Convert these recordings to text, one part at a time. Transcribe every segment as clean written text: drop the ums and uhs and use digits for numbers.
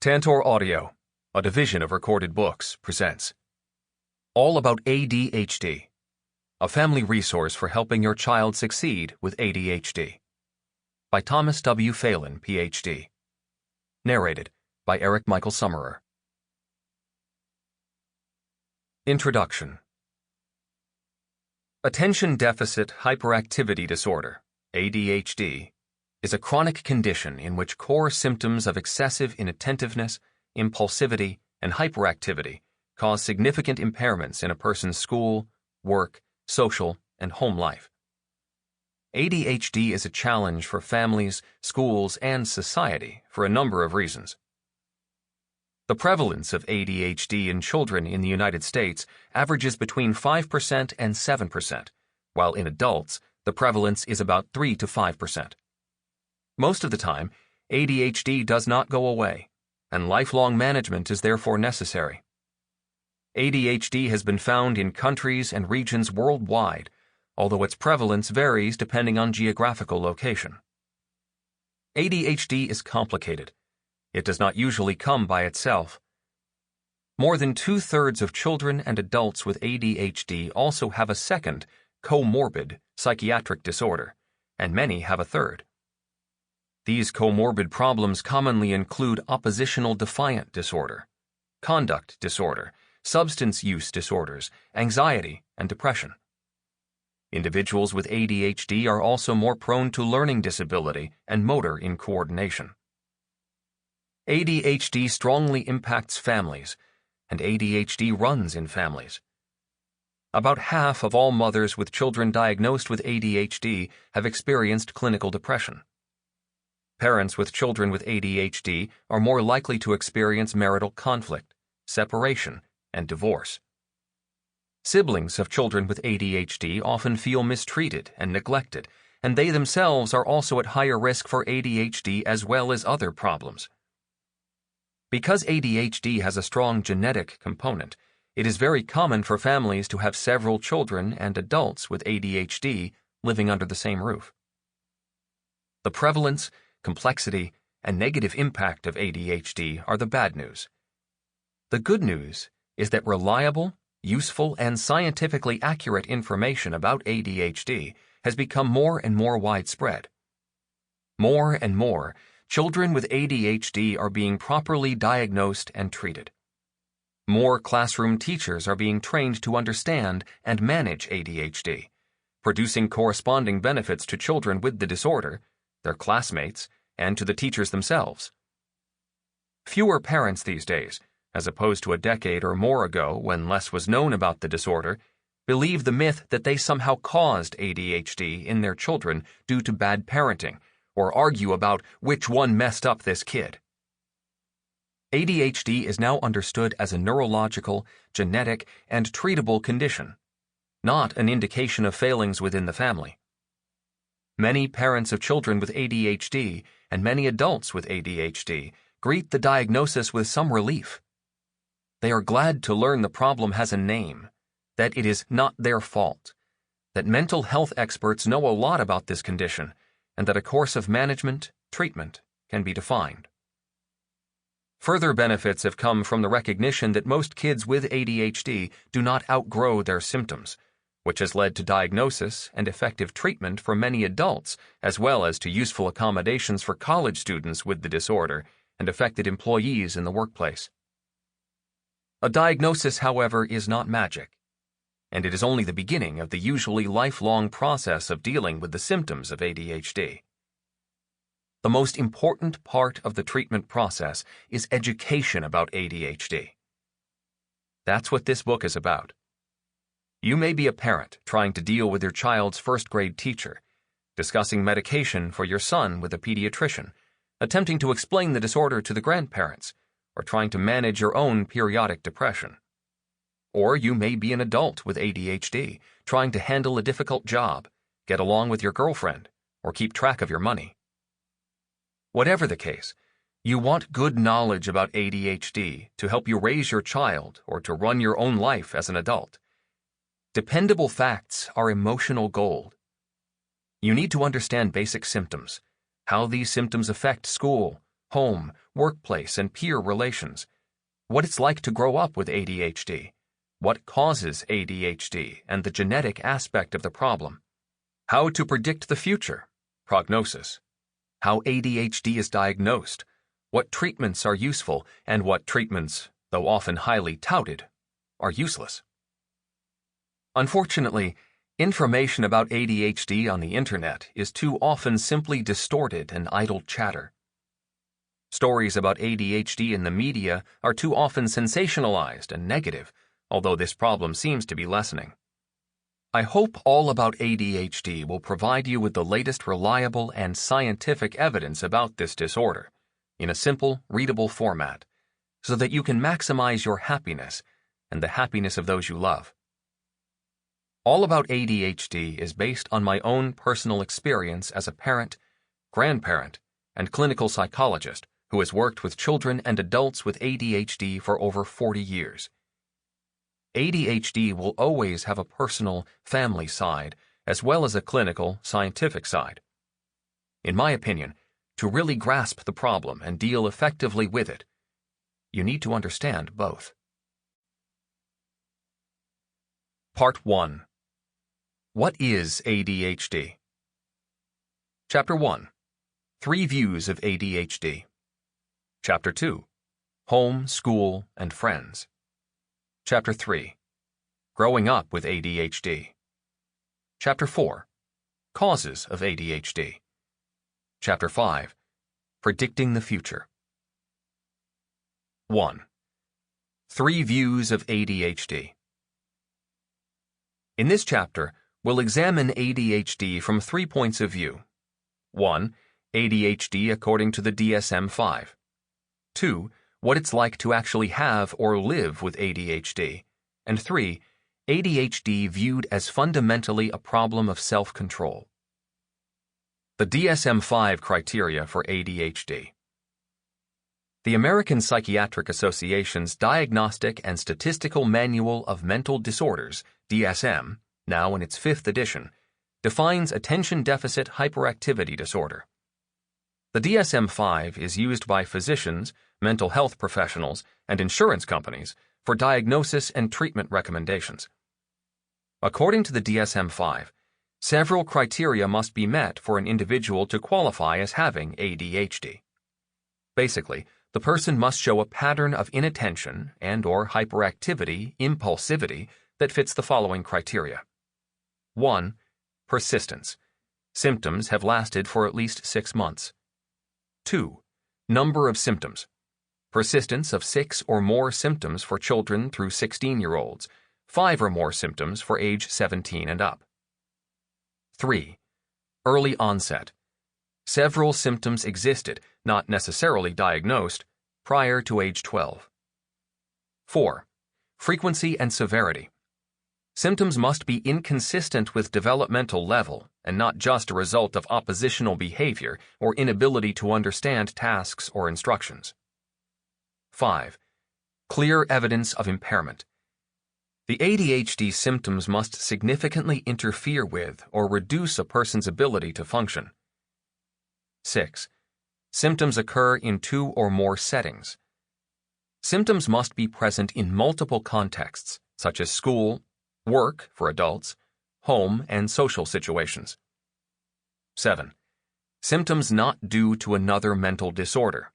Tantor Audio, a division of Recorded Books, presents All About ADHD, a family resource for helping your child succeed with ADHD. By Thomas W. Phelan, Ph.D. Narrated by Eric Michael Summerer. Introduction. Attention Deficit Hyperactivity Disorder, ADHD, is a chronic condition in which core symptoms of excessive inattentiveness, impulsivity, and hyperactivity cause significant impairments in a person's school, work, social, and home life. ADHD is a challenge for families, schools, and society for a number of reasons. The prevalence of ADHD in children in the United States averages between 5% and 7%, while in adults, the prevalence is about 3 to 5%. Most of the time, ADHD does not go away, and lifelong management is therefore necessary. ADHD has been found in countries and regions worldwide, although its prevalence varies depending on geographical location. ADHD is complicated. It does not usually come by itself. More than 2/3 of children and adults with ADHD also have a second, comorbid, psychiatric disorder, and many have a third. These comorbid problems commonly include oppositional defiant disorder, conduct disorder, substance use disorders, anxiety, and depression. Individuals with ADHD are also more prone to learning disability and motor incoordination. ADHD strongly impacts families, and ADHD runs in families. About half of all mothers with children diagnosed with ADHD have experienced clinical depression. Parents with children with ADHD are more likely to experience marital conflict, separation, and divorce. Siblings of children with ADHD often feel mistreated and neglected, and they themselves are also at higher risk for ADHD as well as other problems. Because ADHD has a strong genetic component, it is very common for families to have several children and adults with ADHD living under the same roof. The prevalence, complexity, and negative impact of ADHD are the bad news. The good news is that reliable, useful, and scientifically accurate information about ADHD has become more and more widespread. More and more, children with ADHD are being properly diagnosed and treated. More classroom teachers are being trained to understand and manage ADHD, producing corresponding benefits to children with the disorder, their classmates, and to the teachers themselves. Fewer parents these days, as opposed to a decade or more ago when less was known about the disorder, believe the myth that they somehow caused ADHD in their children due to bad parenting, or argue about which one messed up this kid. ADHD is now understood as a neurological, genetic, and treatable condition, not an indication of failings within the family. Many parents of children with ADHD and many adults with ADHD greet the diagnosis with some relief. They are glad to learn the problem has a name, that it is not their fault, that mental health experts know a lot about this condition, and that a course of management, treatment, can be defined. Further benefits have come from the recognition that most kids with ADHD do not outgrow their symptoms, which has led to diagnosis and effective treatment for many adults, as well as to useful accommodations for college students with the disorder and affected employees in the workplace. A diagnosis, however, is not magic, and it is only the beginning of the usually lifelong process of dealing with the symptoms of ADHD. The most important part of the treatment process is education about ADHD. That's what this book is about. You may be a parent trying to deal with your child's first-grade teacher, discussing medication for your son with a pediatrician, attempting to explain the disorder to the grandparents, or trying to manage your own periodic depression. Or you may be an adult with ADHD, trying to handle a difficult job, get along with your girlfriend, or keep track of your money. Whatever the case, you want good knowledge about ADHD to help you raise your child or to run your own life as an adult. Dependable facts are emotional gold. You need to understand basic symptoms, how these symptoms affect school, home, workplace, and peer relations, what it's like to grow up with ADHD, what causes ADHD and the genetic aspect of the problem, how to predict the future, prognosis, how ADHD is diagnosed, what treatments are useful, and what treatments, though often highly touted, are useless. Unfortunately, information about ADHD on the internet is too often simply distorted and idle chatter. Stories about ADHD in the media are too often sensationalized and negative, although this problem seems to be lessening. I hope All About ADHD will provide you with the latest reliable and scientific evidence about this disorder, in a simple, readable format, so that you can maximize your happiness and the happiness of those you love. All About ADHD is based on my own personal experience as a parent, grandparent, and clinical psychologist who has worked with children and adults with ADHD for over 40 years. ADHD will always have a personal, family side, as well as a clinical, scientific side. In my opinion, to really grasp the problem and deal effectively with it, you need to understand both. Part 1. What is ADHD? Chapter 1. 3 views of ADHD. Chapter 2. Home, school, and friends. Chapter 3. Growing up with ADHD. Chapter 4. Causes of ADHD. Chapter 5. Predicting the future. 1. 3 views of ADHD. In this chapter, we'll examine ADHD from 3 points of view. 1. ADHD according to the DSM-5. 2. What it's like to actually have or live with ADHD. And 3. ADHD viewed as fundamentally a problem of self-control. The DSM-5 criteria for ADHD. The American Psychiatric Association's Diagnostic and Statistical Manual of Mental Disorders, DSM, now in its 5th edition, defines Attention Deficit Hyperactivity Disorder. The DSM-5 is used by physicians, mental health professionals, and insurance companies for diagnosis and treatment recommendations. According to the DSM-5, several criteria must be met for an individual to qualify as having ADHD. Basically, the person must show a pattern of inattention and/or hyperactivity, impulsivity that fits the following criteria. 1. Persistence. Symptoms have lasted for at least 6 months. 2. Number of symptoms. Persistence of 6 or more symptoms for children through 16-year-olds, 5 or more symptoms for age 17 and up. 3. Early onset. Several symptoms existed, not necessarily diagnosed, prior to age 12. 4. Frequency and severity. Symptoms must be inconsistent with developmental level and not just a result of oppositional behavior or inability to understand tasks or instructions. 5. Clear evidence of impairment. The ADHD symptoms must significantly interfere with or reduce a person's ability to function. 6. Symptoms occur in 2 or more settings. Symptoms must be present in multiple contexts, such as school, work for adults, home, and social situations. 7. Symptoms not due to another mental disorder.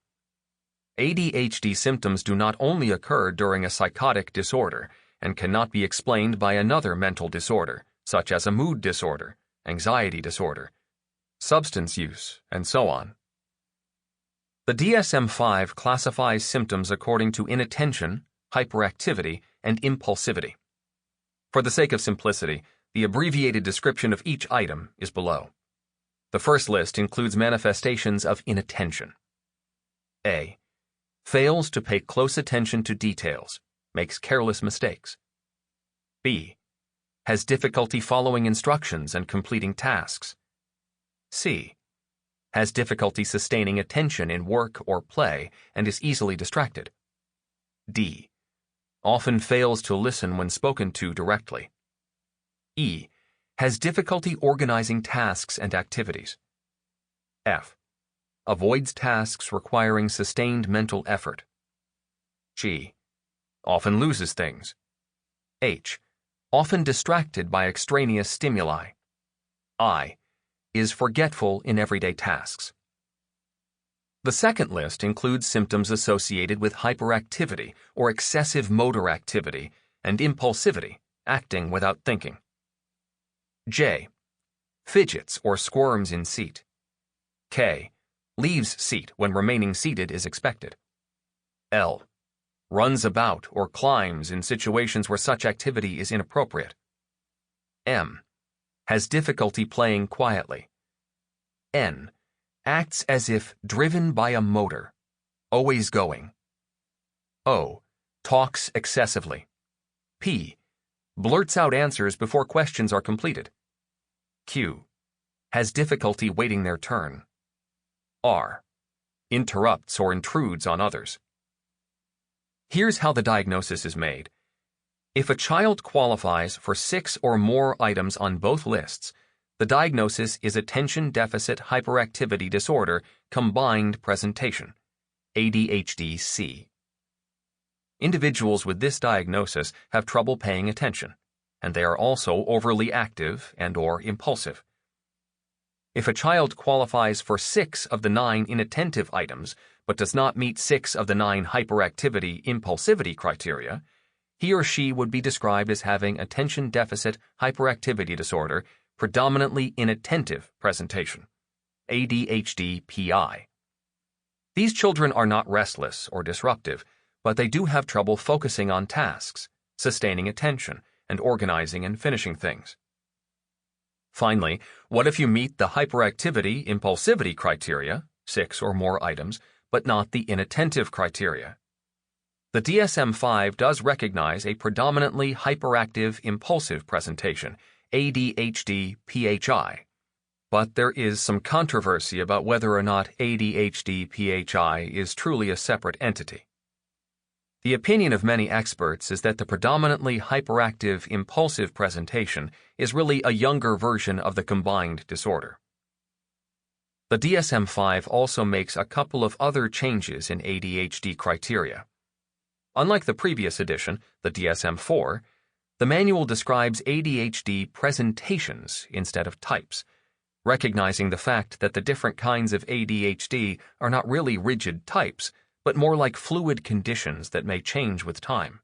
ADHD symptoms do not only occur during a psychotic disorder and cannot be explained by another mental disorder, such as a mood disorder, anxiety disorder, substance use, and so on. The DSM-5 classifies symptoms according to inattention, hyperactivity, and impulsivity. For the sake of simplicity, the abbreviated description of each item is below. The first list includes manifestations of inattention. A. Fails to pay close attention to details, makes careless mistakes. B. Has difficulty following instructions and completing tasks. C. Has difficulty sustaining attention in work or play and is easily distracted. D. Often fails to listen when spoken to directly. E. Has difficulty organizing tasks and activities. F. avoids tasks requiring sustained mental effort. G. Often loses things. H. Often distracted by extraneous stimuli. I. Is forgetful in everyday tasks. The second list includes symptoms associated with hyperactivity or excessive motor activity and impulsivity, acting without thinking. J. Fidgets or squirms in seat. K. Leaves seat when remaining seated is expected. L. Runs about or climbs in situations where such activity is inappropriate. M. Has difficulty playing quietly. N. Acts as if driven by a motor, always going. O. Talks excessively. P. Blurts out answers before questions are completed. Q. Has difficulty waiting their turn. R. Interrupts or intrudes on others. Here's how the diagnosis is made. If a child qualifies for 6 or more items on both lists, the diagnosis is Attention Deficit Hyperactivity Disorder Combined Presentation, ADHD-C. Individuals with this diagnosis have trouble paying attention, and they are also overly active and/or impulsive. If a child qualifies for 6 of the 9 inattentive items but does not meet 6 of the 9 hyperactivity-impulsivity criteria, he or she would be described as having Attention Deficit Hyperactivity Disorder Predominantly Inattentive Presentation, ADHD-PI. These children are not restless or disruptive, but they do have trouble focusing on tasks, sustaining attention, and organizing and finishing things. Finally, what if you meet the hyperactivity-impulsivity criteria, 6 or more items, but not the inattentive criteria? The DSM-5 does recognize a predominantly hyperactive impulsive presentation, ADHD-PHI, but there is some controversy about whether or not ADHD-PHI is truly a separate entity. The opinion of many experts is that the predominantly hyperactive impulsive presentation is really a younger version of the combined disorder. The DSM-5 also makes a couple of other changes in ADHD criteria. Unlike the previous edition, the DSM-4, the manual describes ADHD presentations instead of types, recognizing the fact that the different kinds of ADHD are not really rigid types, but more like fluid conditions that may change with time.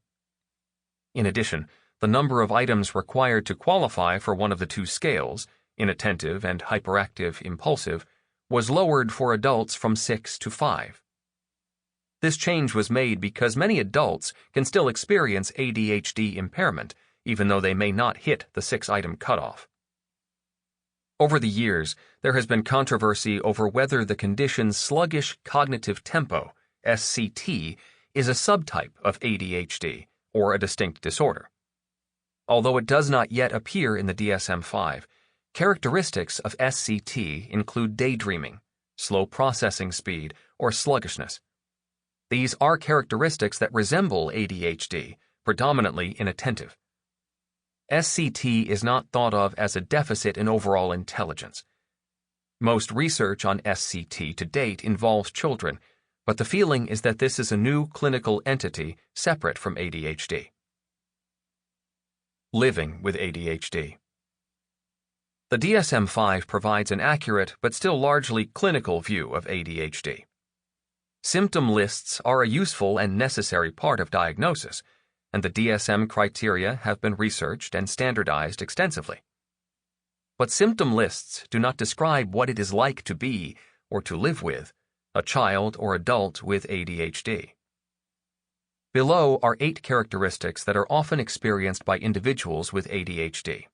In addition, the number of items required to qualify for one of the two scales, inattentive and hyperactive impulsive, was lowered for adults from 6 to 5. This change was made because many adults can still experience ADHD impairment, even though they may not hit the 6-item cutoff. Over the years, there has been controversy over whether the condition's sluggish cognitive tempo, SCT, is a subtype of ADHD or a distinct disorder. Although it does not yet appear in the DSM-5, characteristics of SCT include daydreaming, slow processing speed, or sluggishness. These are characteristics that resemble ADHD, predominantly inattentive. SCT is not thought of as a deficit in overall intelligence. Most research on SCT to date involves children, but the feeling is that this is a new clinical entity separate from ADHD. Living with ADHD. The DSM-5 provides an accurate but still largely clinical view of ADHD. Symptom lists are a useful and necessary part of diagnosis, and the DSM criteria have been researched and standardized extensively. But symptom lists do not describe what it is like to be, or to live with, a child or adult with ADHD. Below are 8 characteristics that are often experienced by individuals with ADHD.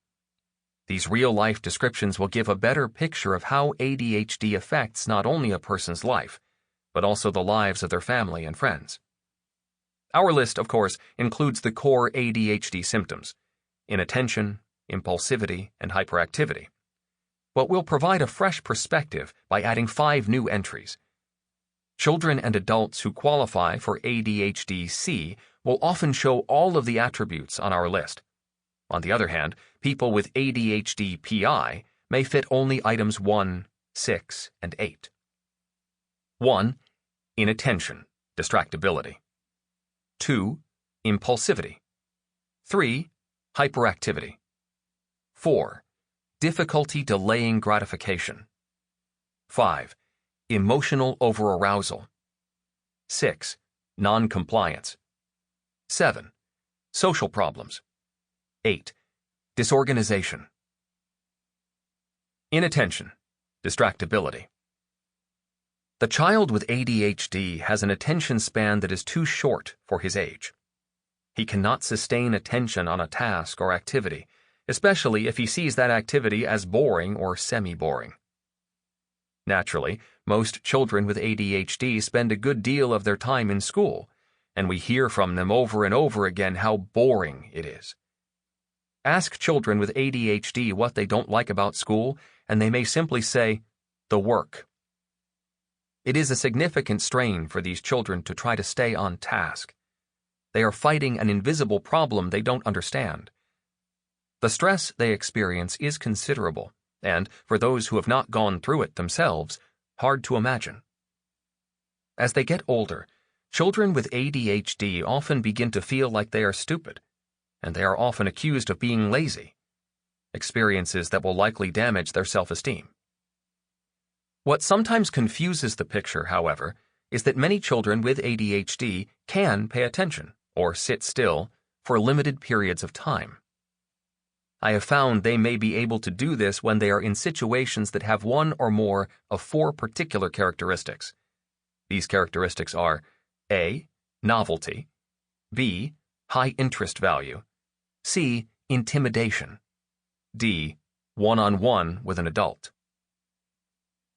These real-life descriptions will give a better picture of how ADHD affects not only a person's life, but also the lives of their family and friends. Our list, of course, includes the core ADHD symptoms: inattention, impulsivity, and hyperactivity. But we'll provide a fresh perspective by adding 5 new entries. Children and adults who qualify for ADHD-C will often show all of the attributes on our list. On the other hand, people with ADHD-PI may fit only items 1, 6, and 8. 1. Inattention, distractibility. 2. Impulsivity. 3. Hyperactivity. 4. Difficulty delaying gratification. 5. Emotional overarousal. 6. Non-compliance. 7. Social problems. 8. Disorganization. Inattention, distractibility. The child with ADHD has an attention span that is too short for his age. He cannot sustain attention on a task or activity, especially if he sees that activity as boring or semi-boring. Naturally, most children with ADHD spend a good deal of their time in school, and we hear from them over and over again how boring it is. Ask children with ADHD what they don't like about school, and they may simply say, the work. It is a significant strain for these children to try to stay on task. They are fighting an invisible problem they don't understand. The stress they experience is considerable, and, for those who have not gone through it themselves, hard to imagine. As they get older, children with ADHD often begin to feel like they are stupid, and they are often accused of being lazy, experiences that will likely damage their self-esteem. What sometimes confuses the picture, however, is that many children with ADHD can pay attention, or sit still, for limited periods of time. I have found they may be able to do this when they are in situations that have one or more of 4 particular characteristics. These characteristics are A. Novelty, B. High interest value, C. Intimidation, D. One-on-one with an adult.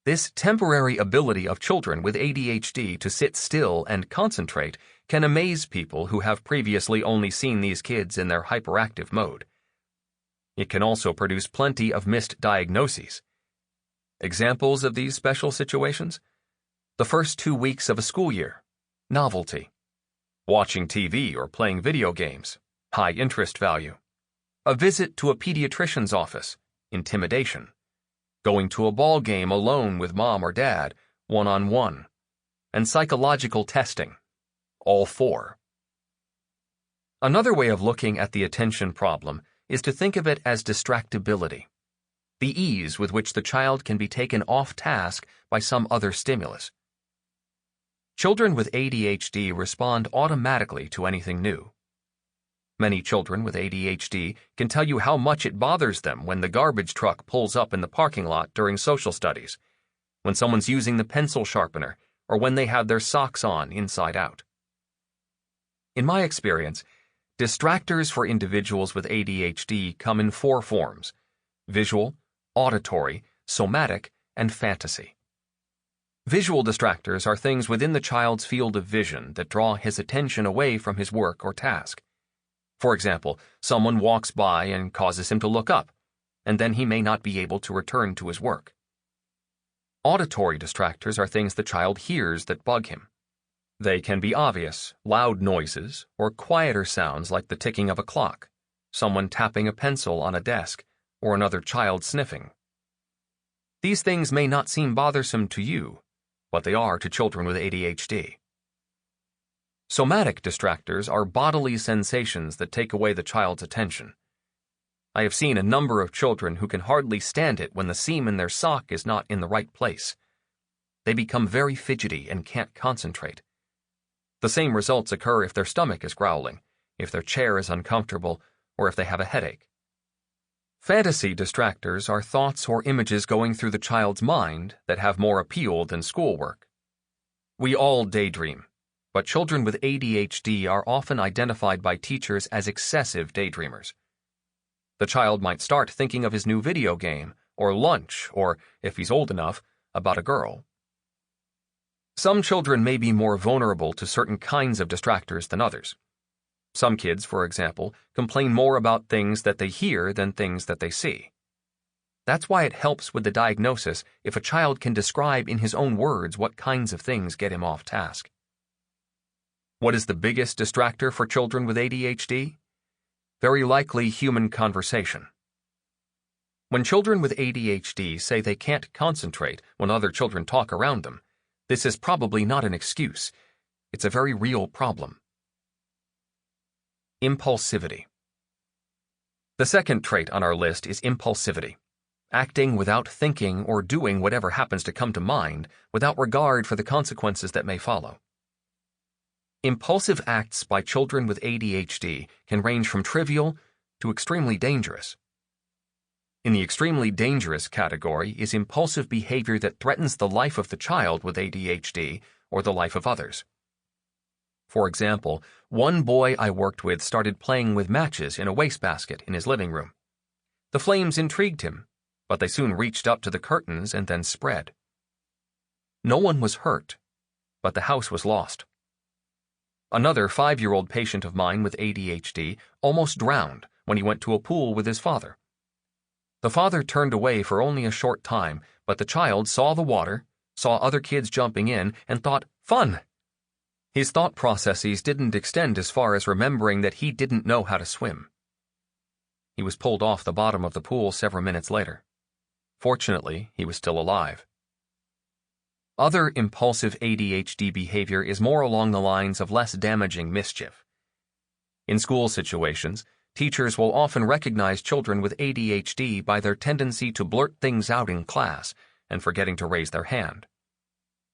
This temporary ability of children with ADHD to sit still and concentrate can amaze people who have previously only seen these kids in their hyperactive mode. It can also produce plenty of missed diagnoses. Examples of these special situations? The first 2 weeks of a school year, novelty. Watching TV or playing video games, high interest value. A visit to a pediatrician's office, intimidation. Going to a ball game alone with mom or dad, one-on-one. And psychological testing, all 4. Another way of looking at the attention problem is to think of it as distractibility, the ease with which the child can be taken off task by some other stimulus. Children with ADHD respond automatically to anything new. Many children with ADHD can tell you how much it bothers them when the garbage truck pulls up in the parking lot during social studies, when someone's using the pencil sharpener, or when they have their socks on inside out. In my experience, distractors for individuals with ADHD come in 4 forms: visual, auditory, somatic, and fantasy. Visual distractors are things within the child's field of vision that draw his attention away from his work or task. For example, someone walks by and causes him to look up, and then he may not be able to return to his work. Auditory distractors are things the child hears that bug him. They can be obvious, loud noises, or quieter sounds like the ticking of a clock, someone tapping a pencil on a desk, or another child sniffing. These things may not seem bothersome to you, but they are to children with ADHD. Somatic distractors are bodily sensations that take away the child's attention. I have seen a number of children who can hardly stand it when the seam in their sock is not in the right place. They become very fidgety and can't concentrate. The same results occur if their stomach is growling, if their chair is uncomfortable, or if they have a headache. Fantasy distractors are thoughts or images going through the child's mind that have more appeal than schoolwork. We all daydream, but children with ADHD are often identified by teachers as excessive daydreamers. The child might start thinking of his new video game, or lunch, or, if he's old enough, about a girl. Some children may be more vulnerable to certain kinds of distractors than others. Some kids, for example, complain more about things that they hear than things that they see. That's why it helps with the diagnosis if a child can describe in his own words what kinds of things get him off task. What is the biggest distractor for children with ADHD? Very likely human conversation. When children with ADHD say they can't concentrate when other children talk around them, This is probably not an excuse. It's a very real problem. Impulsivity. The second trait on our list is impulsivity, acting without thinking or doing whatever happens to come to mind without regard for the consequences that may follow. Impulsive acts by children with ADHD can range from trivial to extremely dangerous. In the extremely dangerous category is impulsive behavior that threatens the life of the child with ADHD or the life of others. For example, one boy I worked with started playing with matches in a wastebasket in his living room. The flames intrigued him, but they soon reached up to the curtains and then spread. No one was hurt, but the house was lost. Another 5-year-old patient of mine with ADHD almost drowned when he went to a pool with his father. The father turned away for only a short time, but the child saw the water, saw other kids jumping in, and thought, "Fun!" His thought processes didn't extend as far as remembering that he didn't know how to swim. He was pulled off the bottom of the pool several minutes later. Fortunately, he was still alive. Other impulsive ADHD behavior is more along the lines of less damaging mischief. In school situations, teachers will often recognize children with ADHD by their tendency to blurt things out in class and forgetting to raise their hand.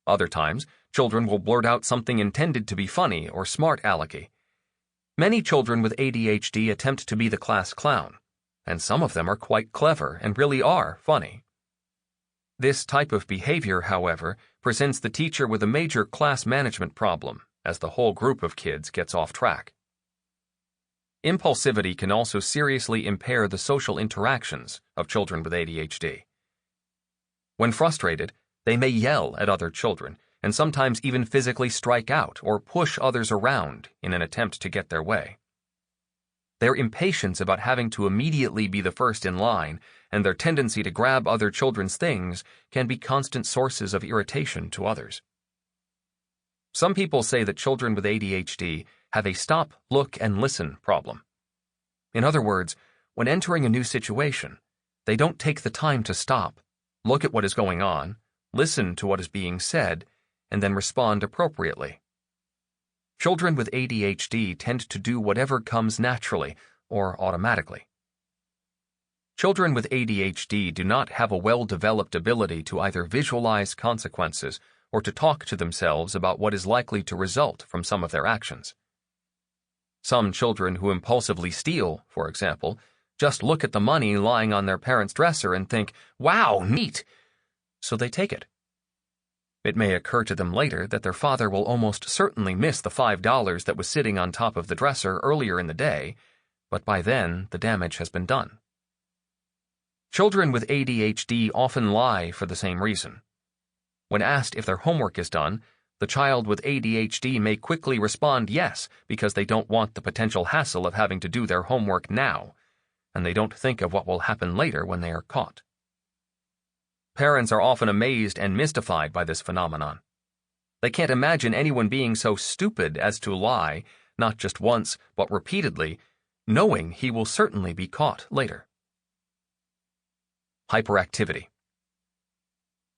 Other times, children will blurt out something intended to be funny or smart alecky. Many children with ADHD attempt to be the class clown, and some of them are quite clever and really are funny. This type of behavior, however, presents the teacher with a major class management problem as the whole group of kids gets off track. Impulsivity can also seriously impair the social interactions of children with ADHD. When frustrated, they may yell at other children and sometimes even physically strike out or push others around in an attempt to get their way. Their impatience about having to immediately be the first in line and their tendency to grab other children's things can be constant sources of irritation to others. Some people say that children with ADHD have a stop, look, and listen problem. In other words, when entering a new situation, they don't take the time to stop, look at what is going on, listen to what is being said, and then respond appropriately. Children with ADHD tend to do whatever comes naturally or automatically. Children with ADHD do not have a well-developed ability to either visualize consequences or to talk to themselves about what is likely to result from some of their actions. Some children who impulsively steal, for example, just look at the money lying on their parents' dresser and think, "Wow, neat!" So they take it. It may occur to them later that their father will almost certainly miss the $5 that was sitting on top of the dresser earlier in the day, but by then the damage has been done. Children with ADHD often lie for the same reason. When asked if their homework is done, the child with ADHD may quickly respond yes because they don't want the potential hassle of having to do their homework now, and they don't think of what will happen later when they are caught. Parents are often amazed and mystified by this phenomenon. They can't imagine anyone being so stupid as to lie, not just once, but repeatedly, knowing he will certainly be caught later. Hyperactivity.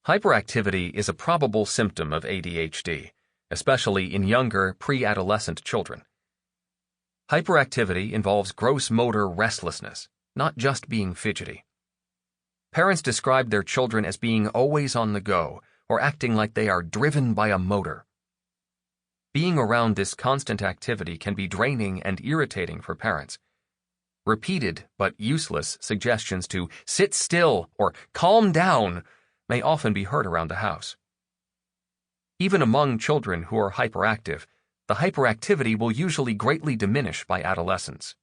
Hyperactivity is a probable symptom of ADHD, especially in younger, pre-adolescent children. Hyperactivity involves gross motor restlessness, not just being fidgety. Parents describe their children as being always on the go or acting like they are driven by a motor. Being around this constant activity can be draining and irritating for parents. Repeated but useless suggestions to sit still or calm down may often be heard around the house. Even among children who are hyperactive, the hyperactivity will usually greatly diminish by adolescence.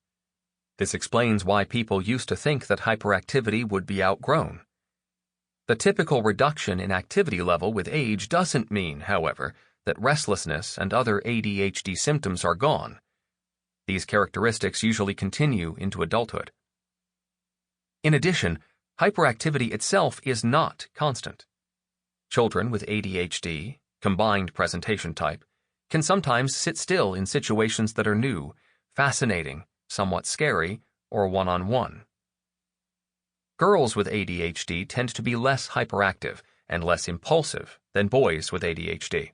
This explains why people used to think that hyperactivity would be outgrown. The typical reduction in activity level with age doesn't mean, however, that restlessness and other ADHD symptoms are gone. These characteristics usually continue into adulthood. In addition, hyperactivity itself is not constant. Children with ADHD, combined presentation type, can sometimes sit still in situations that are new, fascinating, somewhat scary, or one-on-one. Girls with ADHD tend to be less hyperactive and less impulsive than boys with ADHD.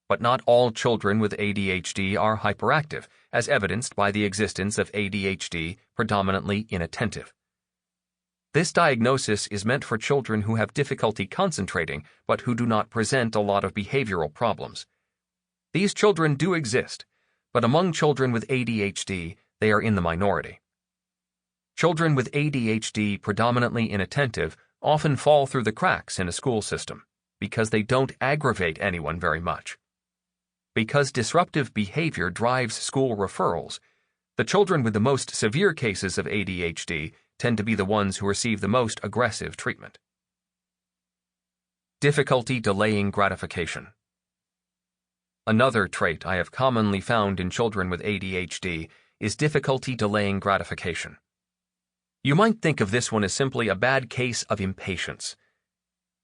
But not all children with ADHD are hyperactive, as evidenced by the existence of ADHD predominantly inattentive. This diagnosis is meant for children who have difficulty concentrating but who do not present a lot of behavioral problems. These children do exist, but among children with ADHD, they are in the minority. Children with ADHD predominantly inattentive often fall through the cracks in a school system because they don't aggravate anyone very much. Because disruptive behavior drives school referrals, the children with the most severe cases of ADHD tend to be the ones who receive the most aggressive treatment. Difficulty delaying gratification. Another trait I have commonly found in children with ADHD is difficulty delaying gratification. You might think of this one as simply a bad case of impatience.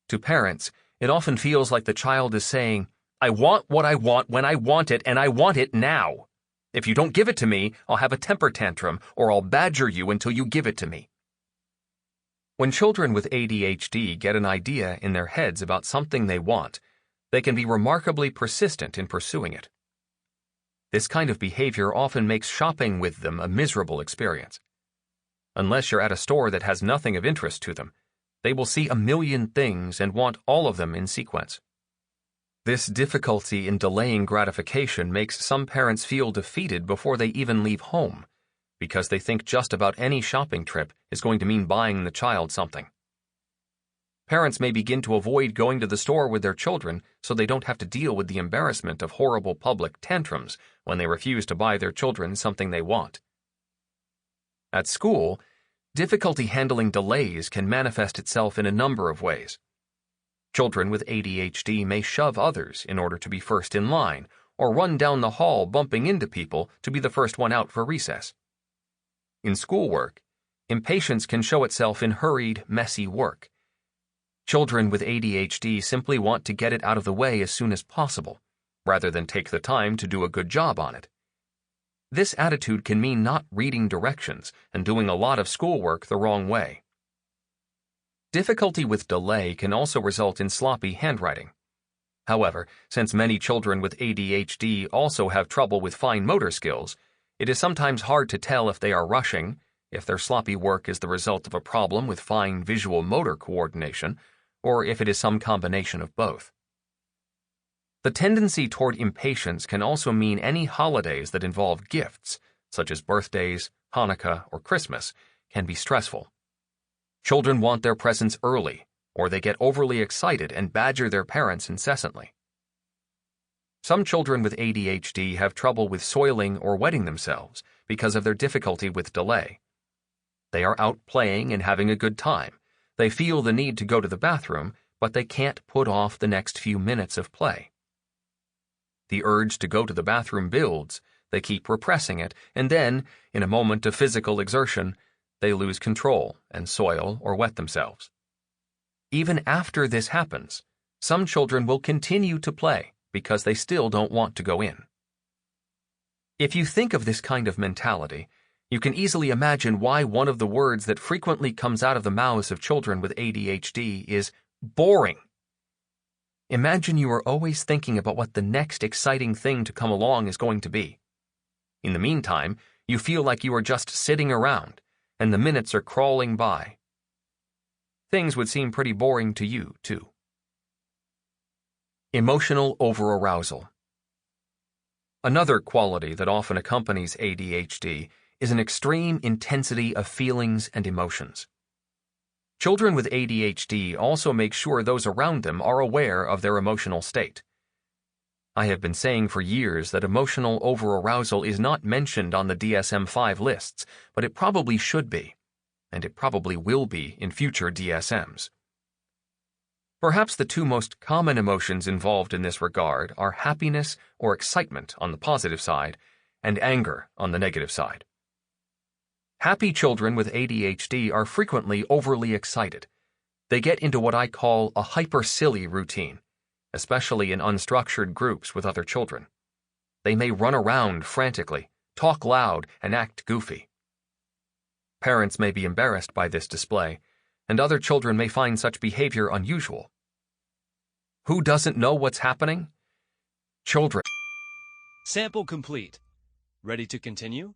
To parents, it often feels like the child is saying, "I want what I want when I want it, and I want it now. If you don't give it to me, I'll have a temper tantrum, or I'll badger you until you give it to me." When children with ADHD get an idea in their heads about something they want, they can be remarkably persistent in pursuing it. This kind of behavior often makes shopping with them a miserable experience. Unless you're at a store that has nothing of interest to them, they will see a million things and want all of them in sequence. This difficulty in delaying gratification makes some parents feel defeated before they even leave home, because they think just about any shopping trip is going to mean buying the child something. Parents may begin to avoid going to the store with their children so they don't have to deal with the embarrassment of horrible public tantrums when they refuse to buy their children something they want. At school, difficulty handling delays can manifest itself in a number of ways. Children with ADHD may shove others in order to be first in line, or run down the hall bumping into people to be the first one out for recess. In schoolwork, impatience can show itself in hurried, messy work. Children with ADHD simply want to get it out of the way as soon as possible, rather than take the time to do a good job on it. This attitude can mean not reading directions and doing a lot of schoolwork the wrong way. Difficulty with delay can also result in sloppy handwriting. However, since many children with ADHD also have trouble with fine motor skills, it is sometimes hard to tell if they are rushing, if their sloppy work is the result of a problem with fine visual motor coordination, or if it is some combination of both. The tendency toward impatience can also mean any holidays that involve gifts, such as birthdays, Hanukkah, or Christmas, can be stressful. Children want their presents early, or they get overly excited and badger their parents incessantly. Some children with ADHD have trouble with soiling or wetting themselves because of their difficulty with delay. They are out playing and having a good time. They feel the need to go to the bathroom, but they can't put off the next few minutes of play. The urge to go to the bathroom builds, they keep repressing it, and then, in a moment of physical exertion, they lose control and soil or wet themselves. Even after this happens, some children will continue to play because they still don't want to go in. If you think of this kind of mentality, you can easily imagine why one of the words that frequently comes out of the mouths of children with ADHD is boring. Imagine you are always thinking about what the next exciting thing to come along is going to be. In the meantime, you feel like you are just sitting around, and the minutes are crawling by. Things would seem pretty boring to you, too. Emotional overarousal. Another quality that often accompanies ADHD is an extreme intensity of feelings and emotions. Children with ADHD also make sure those around them are aware of their emotional state. I have been saying for years that emotional overarousal is not mentioned on the DSM-5 lists, but it probably should be, and it probably will be in future DSMs. Perhaps the two most common emotions involved in this regard are happiness or excitement on the positive side and anger on the negative side. Happy children with ADHD are frequently overly excited. They get into what I call a hyper-silly routine, especially in unstructured groups with other children. They may run around frantically, talk loud, and act goofy. Parents may be embarrassed by this display, and other children may find such behavior unusual. Who doesn't know what's happening? Children. Sample complete. Ready to continue?